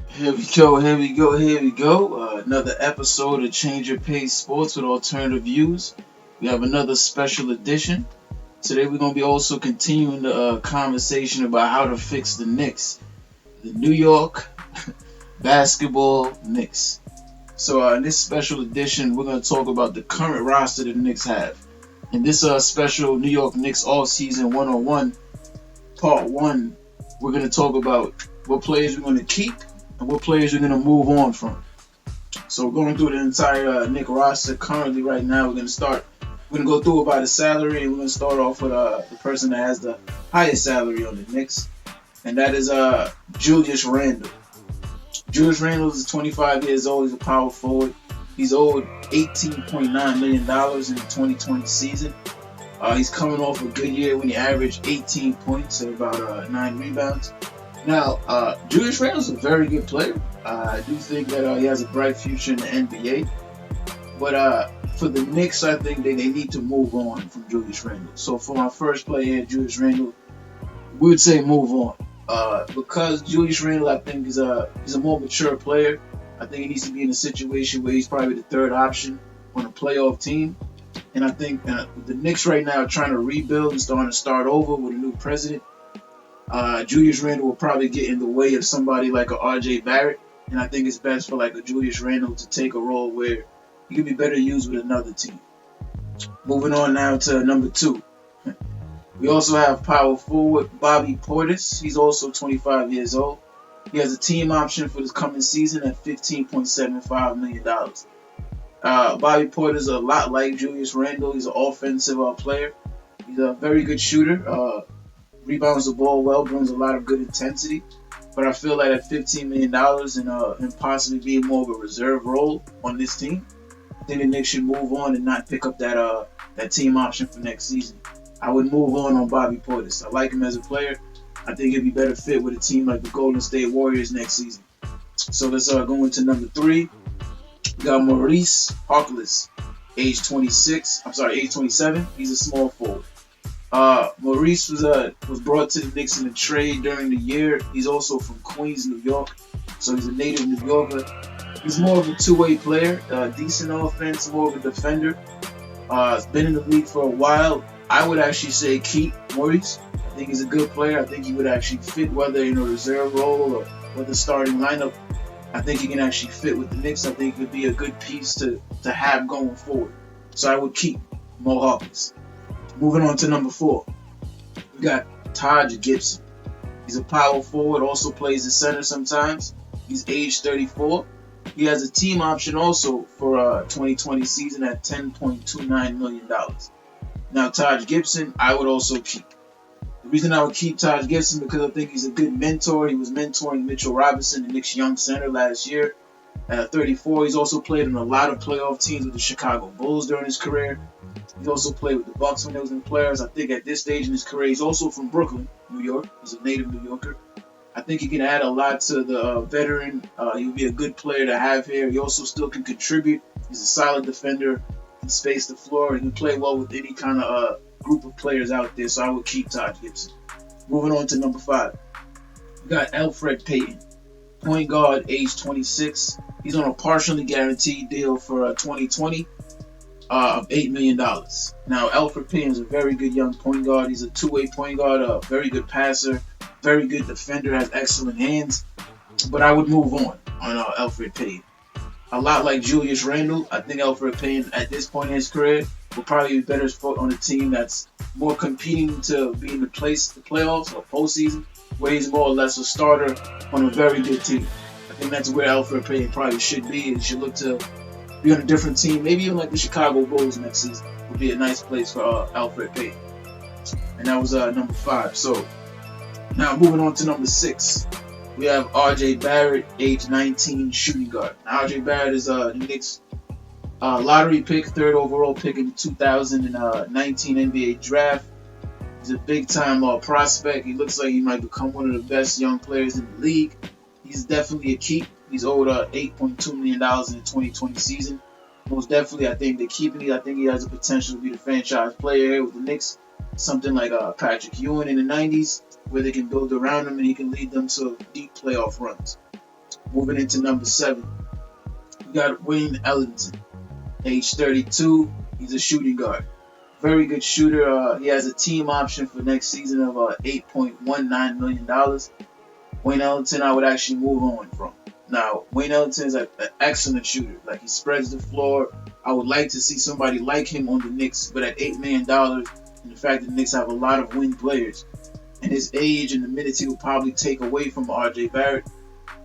Here we go. Another episode of Change Your Pace Sports with alternative views. We have another special edition. Today we're going to be also continuing the conversation about how to fix the Knicks, the New York basketball Knicks. So in this special edition, we're going to talk about the current roster the Knicks have. In this special New York Knicks All-Season 101, Part 1, we're going to talk about what players we're going to keep and what players we're going to move on from. So we're going through the entire Knick roster currently right now. We're going to go through it by the salary, and we're going to start off with the person that has the highest salary on the Knicks, and that is Julius Randle. Julius Randle is 25 years old. He's a power forward. He's owed $18.9 million in the 2020 season. He's coming off a good year when he averaged 18 points and about 9 rebounds. Now, Julius Randle's a very good player. I do think that he has a bright future in the NBA. But for the Knicks, I think they need to move on from Julius Randle. So for my first player here, Julius Randle, we would say move on. Because Julius Randle, I think, he's a more mature player. I think he needs to be in a situation where he's probably the third option on a playoff team. And I think the Knicks right now are trying to rebuild and starting to start over with a new president. Julius Randle will probably get in the way of somebody like a RJ Barrett. And I think it's best for like a Julius Randle to take a role where he can be better used with another team. Moving on now to number 2. We also have power forward Bobby Portis. He's also 25 years old. He has a team option for this coming season at $15.75 million. Bobby Portis is a lot like Julius Randle. He's an offensive player. He's a very good shooter. Rebounds the ball well, brings a lot of good intensity. But I feel like at $15 million and possibly being more of a reserve role on this team, I think the Knicks should move on and not pick up that team option for next season. I would move on Bobby Portis. I like him as a player. I think he'd be better fit with a team like the Golden State Warriors next season. So let's go into number 3. We got Maurice Harkless, age 27. He's a small forward. Maurice was brought to the Knicks in a trade during the year. He's also from Queens, New York, so he's a native New Yorker. He's more of a two-way player, decent offense, more of a defender. He's been in the league for a while. I would actually say keep Maurice. I think he's a good player. I think he would actually fit whether in a reserve role or the starting lineup. I think he can actually fit with the Knicks. I think he could be a good piece to have going forward. So I would keep Mo Harkless. Moving on to number 4. We got Taj Gibson. He's a power forward, also plays the center sometimes. He's age 34. He has a team option also for 2020 season at $10.29 million. Now, Taj Gibson, I would also keep. The reason I would keep Taj Gibson because I think he's a good mentor. He was mentoring Mitchell Robinson, the Knicks' young center, last year. At 34, he's also played in a lot of playoff teams with the Chicago Bulls during his career. He's also played with the Bucks when he was in players. I think at this stage in his career, he's also from Brooklyn, New York. He's a native New Yorker. I think he can add a lot to the veteran. He'll be a good player to have here. He also still can contribute. He's a solid defender. Can space the floor. He can play well with any kind of group of players out there. So I would keep Taj Gibson. Moving on to number 5. We got Elfrid Payton, point guard, age 26. He's on a partially guaranteed deal for 2020 of $8 million. Now, Elfrid Payton is a very good young point guard. He's a two-way point guard, a very good passer, very good defender, has excellent hands. But I would move on Elfrid Payton. A lot like Julius Randle, I think Elfrid Payton at this point in his career will probably be better fit on a team that's more competing to be in the playoffs or postseason, where he's more or less a starter on a very good team. I think that's where Elfrid Payton probably should be. He should look to be on a different team, maybe even like the Chicago Bulls next season would be a nice place for Elfrid Payton. And that was number 5. So now moving on to number 6. We have RJ Barrett, age 19, shooting guard. Now, RJ Barrett is the Knicks' lottery pick, 3rd overall pick in the 2019 NBA draft. He's a big-time prospect. He looks like he might become one of the best young players in the league. He's definitely a keep. He's owed $8.2 million in the 2020 season. Most definitely, I think they're keeping it. I think he has the potential to be the franchise player here with the Knicks. Something like Patrick Ewing in the 90s, where they can build around him and he can lead them to deep playoff runs. Moving into number 7, we got Wayne Ellington, age 32. He's a shooting guard. Very good shooter. He has a team option for next season of $8.19 million. Wayne Ellington, I would actually move on from. Now, Wayne Ellington is an excellent shooter. Like, he spreads the floor. I would like to see somebody like him on the Knicks, but at $8 million, and the fact that the Knicks have a lot of wing players, and his age and the minutes he will probably take away from R.J. Barrett,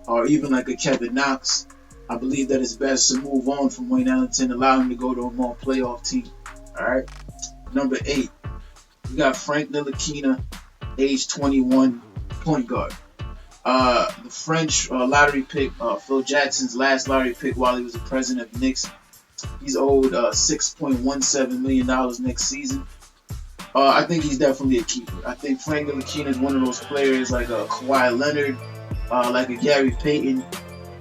or even like a Kevin Knox, I believe that it's best to move on from Wayne Ellington, allow him to go to a more playoff team. All right. Number 8, we got Frank Ntilikina, age 21, point guard. The French lottery pick, Phil Jackson's last lottery pick while he was the president of the Knicks. He's owed $6.17 million next season. I think he's definitely a keeper. I think Frank Ntilikina is one of those players like a Kawhi Leonard, like a Gary Payton.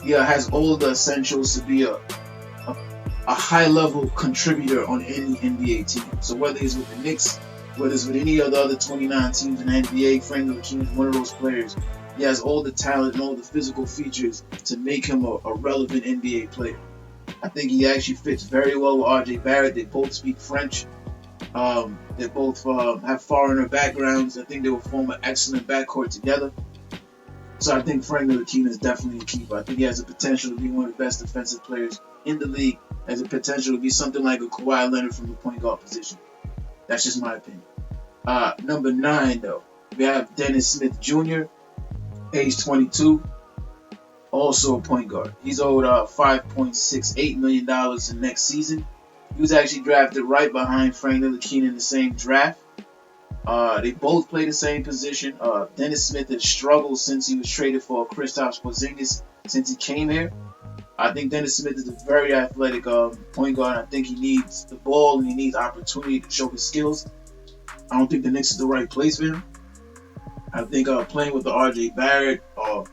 He has all the essentials to be a high-level contributor on any NBA team. So whether he's with the Knicks, whether it's with any of the other 29 teams in the NBA, Frank Ntilikina is one of those players. He has all the talent and all the physical features to make him a relevant NBA player. I think he actually fits very well with R.J. Barrett. They both speak French. They both have foreigner backgrounds. I think they will form an excellent backcourt together. So I think Frank Ntilikina is definitely a keeper. I think he has the potential to be one of the best defensive players in the league. Has the potential to be something like a Kawhi Leonard from the point guard position. That's just my opinion. Number 9, though, we have Dennis Smith Jr., age 22, also a point guard. He's owed $5.68 million in next season. He was actually drafted right behind Frank Ntilikina in the same draft. They both play the same position. Dennis Smith has struggled since he was traded for Kristaps Porzingis since he came here. I think Dennis Smith is a very athletic point guard. I think he needs the ball and he needs opportunity to show his skills. I don't think the Knicks is the right place for him. I think playing with the R.J. Barrett or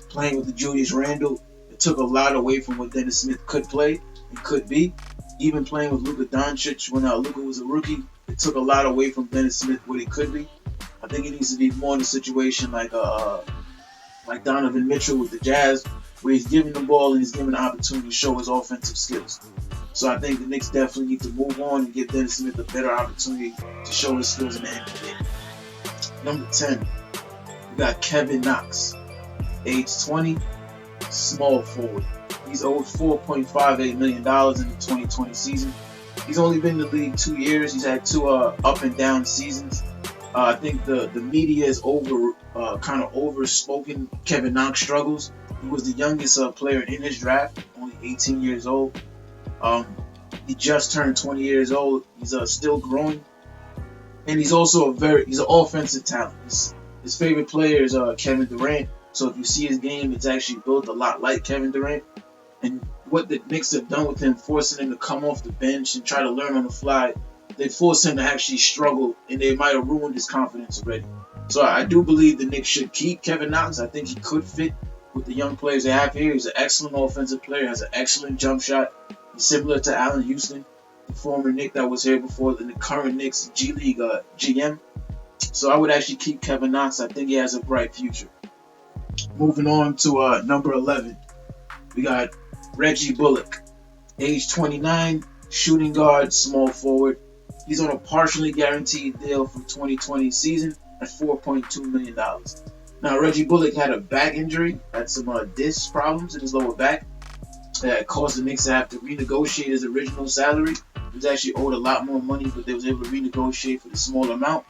playing with the Julius Randle, it took a lot away from what Dennis Smith could play and could be. Even playing with Luka Doncic when Luka was a rookie, it took a lot away from Dennis Smith what he could be. I think he needs to be more in a situation like Donovan Mitchell with the Jazz, where he's given the ball and he's given the opportunity to show his offensive skills. So I think the Knicks definitely need to move on and give Dennis Smith a better opportunity to show his skills in the NBA. Number 10, we got Kevin Knox, age 20, small forward. He's owed $4.58 million in the 2020 season. He's only been in the league 2 years. He's had 2 up and down seasons. I think the media is kind of overspoken Kevin Knox struggles. He was the youngest player in his draft, only 18 years old. He just turned 20 years old. He's still growing, and he's also he's an offensive talent. His favorite player is Kevin Durant. So if you see his game, it's actually built a lot like Kevin Durant. And what the Knicks have done with him, forcing him to come off the bench and try to learn on the fly, they forced him to actually struggle, and they might have ruined his confidence already. So I do believe the Knicks should keep Kevin Knox. I think he could fit with the young players they have here. He's an excellent offensive player, has an excellent jump shot. He's similar to Allen Houston, the former Knick that was here before, the current Knicks G League GM. So I would actually keep Kevin Knox. I think he has a bright future. Moving on to number 11, we got Reggie Bullock, age 29, shooting guard, small forward. He's on a partially guaranteed deal for 2020 season at $4.2 million. Now, Reggie Bullock had a back injury, had some disc problems in his lower back that caused the Knicks to have to renegotiate his original salary. He was actually owed a lot more money, but they was able to renegotiate for the small amount.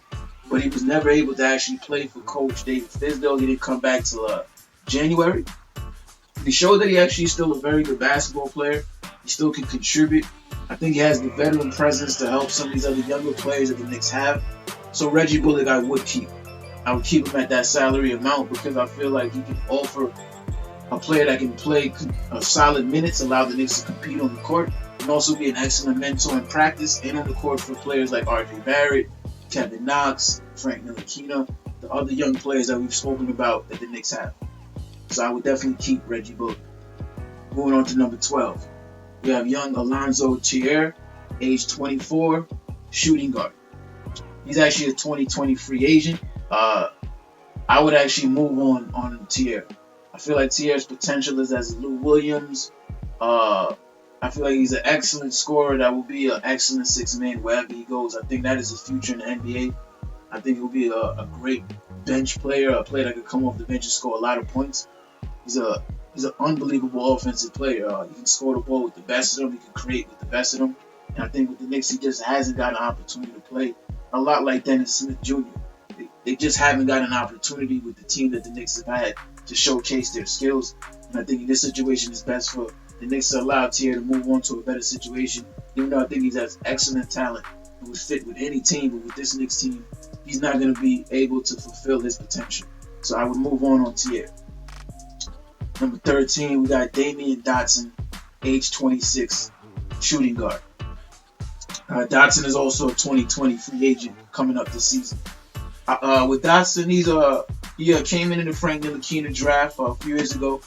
But he was never able to actually play for Coach David Fizdale. He didn't come back till January. He showed that he actually is still a very good basketball player. He still can contribute. I think he has the veteran presence to help some of these other younger players that the Knicks have. So Reggie Bullock I would keep. I would keep him at that salary amount because I feel like he can offer a player that can play solid minutes, allow the Knicks to compete on the court, and also be an excellent mentor in practice and on the court for players like R.J. Barrett, Kevin Knox, Frank Ntilikina, the other young players that we've spoken about that the Knicks have. So I would definitely keep Reggie Bullock. Moving on to number 12. We have young Alonzo Trier, age 24, shooting guard. He's actually a 2020 free agent. I would actually move on Trier. I feel like Tier's potential is as Lou Williams. Uh, I feel like he's an excellent scorer that will be an excellent six-man wherever he goes. I think that is his future in the NBA. I think he'll be a great bench player, a player that could come off the bench and score a lot of points. He's an unbelievable offensive player. He can score the ball with the best of them. He can create with the best of them. And I think with the Knicks, he just hasn't got an opportunity to play a lot like Dennis Smith Jr. They just haven't got an opportunity with the team that the Knicks have had to showcase their skills. And I think in this situation, it's best for the Knicks to allow Tier to move on to a better situation. Even though I think he has excellent talent and would fit with any team, but with this Knicks team, he's not going to be able to fulfill his potential. So I would move on Tier. Number 13, we got Damian Dotson, age 26, shooting guard. Dotson is also a 2020 free agent coming up this season. With Dotson, he came in the Frank Ntilikina draft a few years ago.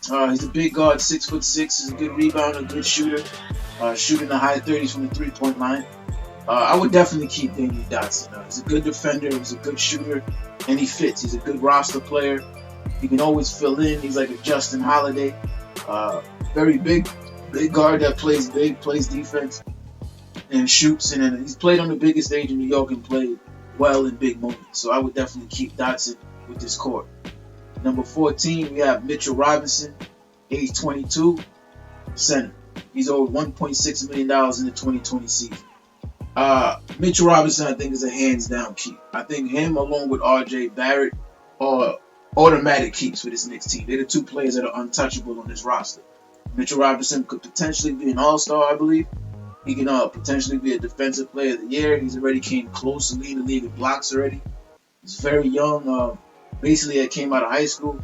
He's a big guard, 6'6". He's a good rebounder, a good shooter, shooting the high 30s from the three-point line. I would definitely keep Damian Dotson. He's a good defender, he's a good shooter, and he fits. He's a good roster player. He can always fill in. He's like a Justin Holiday. Very big guard that plays big, plays defense, and shoots. And then he's played on the biggest stage in New York and played well in big moments. So I would definitely keep Dotson with this core. Number 14, we have Mitchell Robinson, age 22, center. He's owed $1.6 million in the 2020 season. Mitchell Robinson, I think, is a hands-down keep. I think him along with R.J. Barrett are automatic keeps for this Knicks team. They're the two players that are untouchable on this roster. Mitchell Robinson could potentially be an all-star, I believe. He can potentially be a defensive player of the year. He's already came close to leading the league in blocks already. He's very young. Basically, he came out of high school.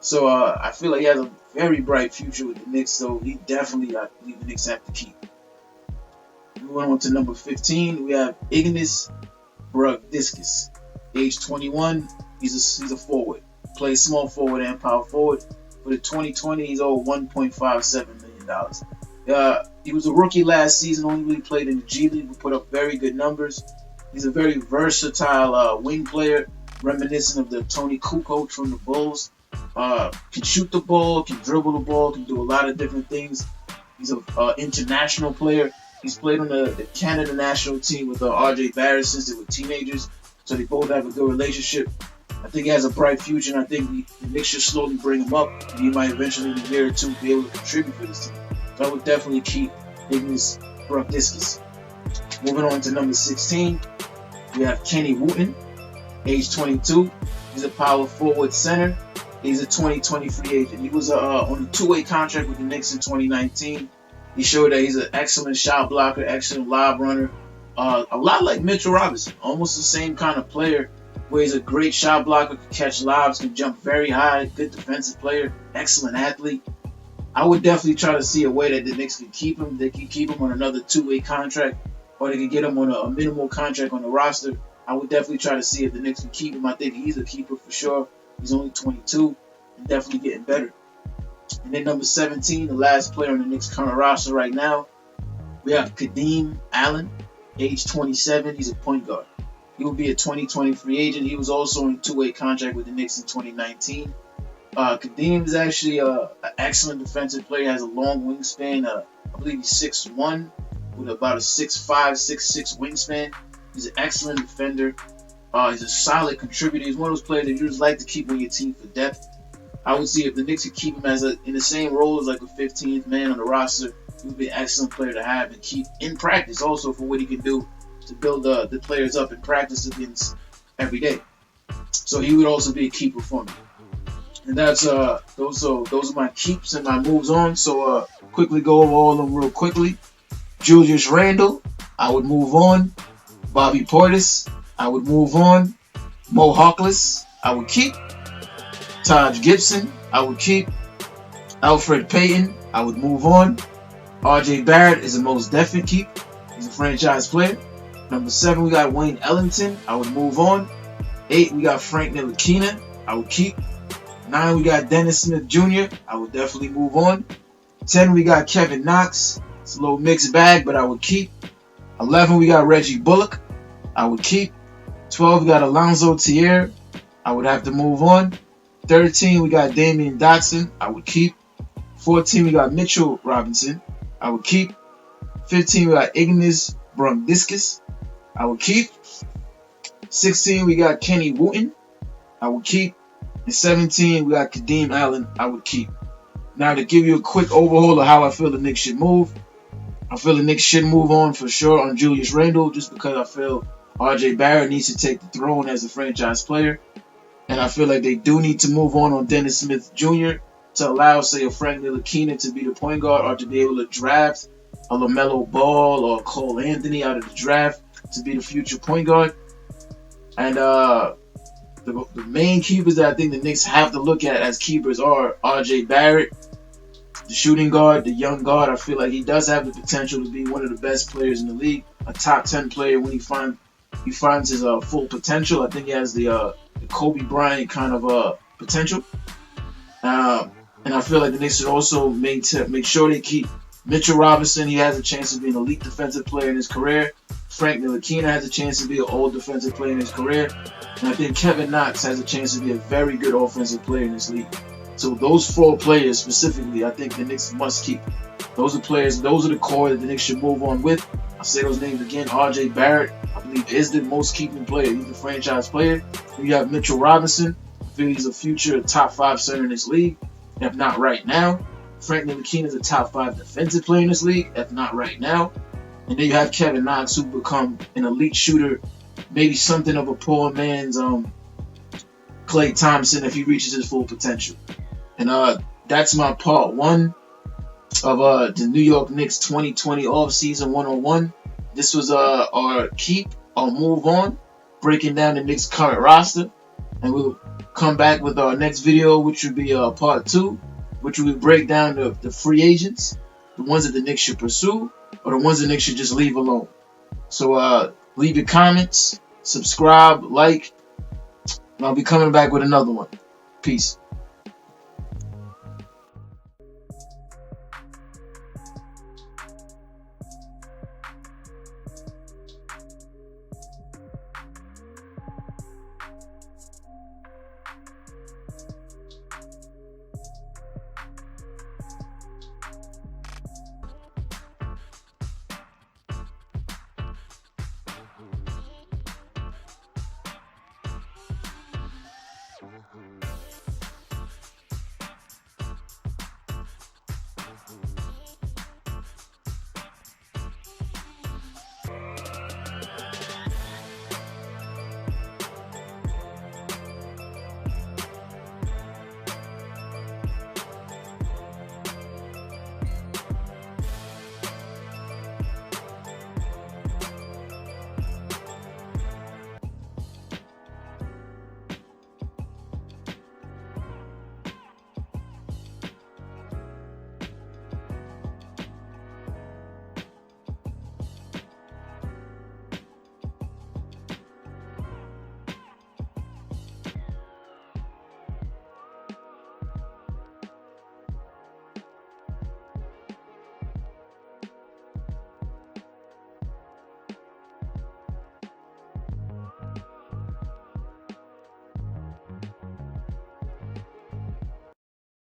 So I feel like he has a very bright future with the Knicks. So he definitely, I believe, the Knicks have to keep. Moving on to number 15, we have Ignas Bogdauskas, age 21. He's a forward. Plays small forward and power forward. For the 2020, he's owed $1.57 million. He was a rookie last season, only really played in the G League, but put up very good numbers. He's a very versatile wing player, reminiscent of the Tony Kukoc from the Bulls. Can shoot the ball, can dribble the ball, can do a lot of different things. He's an international player. He's played on the Canada national team with R.J. Barrett since they were teenagers, so they both have a good relationship. I think he has a bright future, and I think the Knicks should slowly bring him up, and he might eventually in a year or two be able to contribute for this team. So I would definitely keep Ignas Bogdauskas. Moving on to number 16, we have Kenny Wooten, age 22. He's a power forward center. He's a 2020 free agent. He was on a two-way contract with the Knicks in 2019. He showed that he's an excellent shot blocker, excellent lob runner. A lot like Mitchell Robinson, almost the same kind of player, where he's a great shot blocker, can catch lobs, can jump very high, good defensive player, excellent athlete. I would definitely try to see a way that the Knicks can keep him. They can keep him on another two-way contract, or they can get him on a minimal contract on the roster. I would definitely try to see if the Knicks can keep him. I think he's a keeper for sure. He's only 22 and definitely getting better. And then number 17, the last player on the Knicks current roster right now, we have Kadeem Allen, age 27. He's a point guard. He will be a 2020 free agent. He was also in a two-way contract with the Knicks in 2019. Kadeem is actually an excellent defensive player. Has a long wingspan. I believe he's 6'1", with about a 6'5", 6'6" wingspan. He's an excellent defender. He's a solid contributor. He's one of those players that you just like to keep on your team for depth. I would see if the Knicks could keep him as in the same role as like a 15th man on the roster. He would be an excellent player to have and keep in practice also for what he can do to build the players up in practice against every day. So he would also be a keeper for me. And that's those are my keeps and my moves on. So quickly go over all of them real quickly. Julius Randle, I would move on. Bobby Portis, I would move on. Mo Harkless, I would keep. Taj Gibson, I would keep. Alfred Payton, I would move on. R.J. Barrett is the most definite keep. He's a franchise player. Number 7, we got Wayne Ellington. I would move on. 8, we got Frank Ntilikina. I would keep. 9, we got Dennis Smith Jr. I would definitely move on. 10, we got Kevin Knox. It's a little mixed bag, but I would keep. 11, we got Reggie Bullock. I would keep. 12, we got Alonzo Tier. I would have to move on. 13, we got Damian Dotson. I would keep. 14, we got Mitchell Robinson. I would keep. 15, we got Ignis Brungdiscus. I would keep. 16, we got Kenny Wooten. I would keep. And 17, we got Kadeem Allen. I would keep. Now, to give you a quick overhaul of how I feel the Knicks should move, I feel the Knicks should move on for sure on Julius Randle, just because I feel RJ Barrett needs to take the throne as a franchise player. And I feel like they do need to move on Dennis Smith Jr. to allow, say, a Frank Ntilikina to be the point guard, or to be able to draft a LaMelo Ball or Cole Anthony out of the draft to be the future point guard. And the main keepers that I think the Knicks have to look at as keepers are RJ Barrett, the shooting guard, the young guard. I feel like he does have the potential to be one of the best players in the league, a top 10 player when he finds his full potential. I think he has the Kobe Bryant kind of potential. And I feel like the Knicks should also make sure they keep Mitchell Robinson. He has a chance to be an elite defensive player in his career. Frank Ntilikina has a chance to be an all defensive player in his career. And I think Kevin Knox has a chance to be a very good offensive player in this league. So those 4 players specifically, I think the Knicks must keep. Those are players, those are the core that the Knicks should move on with. I'll say those names again. RJ Barrett, I believe, is the most keeping player. He's the franchise player. You have Mitchell Robinson. I feel he's a future top 5 center in this league, if not right now. Frank Ntilikina is a top 5 defensive player in this league, if not right now. And then you have Kevin Knox, who become an elite shooter, maybe something of a poor man's Klay Thompson if he reaches his full potential. And that's my part 1 of the New York Knicks 2020 offseason 101. This was our keep or move on, breaking down the Knicks' current roster. And we'll come back with our next video, which will be part 2, which will break down the free agents, the ones that the Knicks should pursue, or the ones the Knicks should just leave alone. So leave your comments, subscribe, like, and I'll be coming back with another one. Peace.